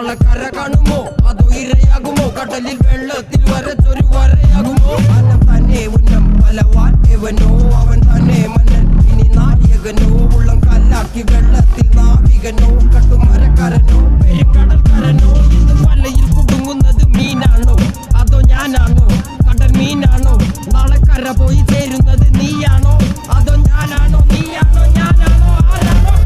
നാളെ കര കാണുമോ അതോ ഇരയാകുമോ കടലിൽ വെള്ളത്തിൽ വരച്ചൊരു വരയാകുമോ അനം തന്നെ ഉന്നം പലവാൻ എവനോ അവൻ തന്നെ മന്നൻ ഇനി നായകനോ ഉള്ളം കല്ലാക്കി വെള്ളത്തിൽ നാവികനോ കട്ടുമരക്കാരനോ പെരുങ്കടൽക്കാരനോ ഇന്ന് വലയിൽ കുടുങ്ങുന്നത് മീനാണോ അതോ ഞാനാണോ കടൽ മീനാണോ നാളെ കര പോയി ചേരുന്നത് നീയാണോ അതോ ഞാനാണോ നീയാണോ ഞാനാണോ ആരാണോ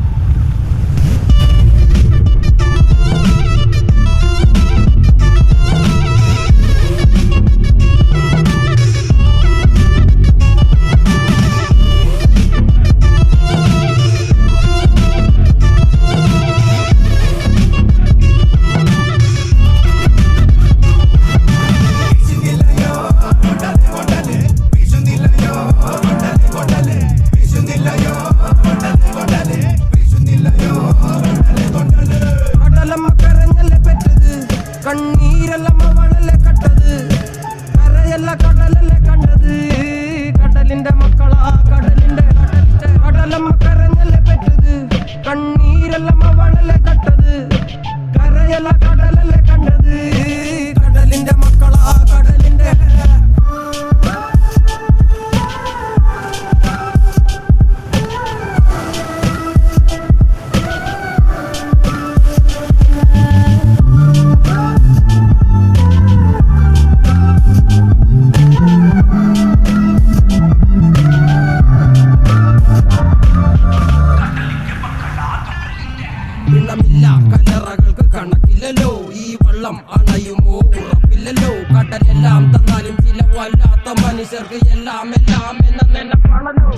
കണ്ണീരെല്ലാം അവളല്ലേ കട്ടത് കരയല്ല കടലല്ലേ കണ്ടത് കടലിന്റെ മക്കളാ കടലിന്റെ കടലമ്മ കരഞ്ഞല്ലേ പെറ്റത് കണ്ണീരെല്ലാം അവളല്ലേ കട്ടത് കരയല്ല കടലല്ലേ കണ്ടത് കടലിന്റെ മക്കളാ കടലിന്റെ ില്ല കലറകൾക്ക് കണക്കില്ലല്ലോ ഈ വള്ളം അണയുമോ ഉറപ്പില്ലല്ലോ കടലെല്ലാം തന്നാലും ചില വല്ലാത്ത മനുഷ്യർക്ക് എല്ലാം എല്ലാം എന്ന നെനപ്പാണല്ലോ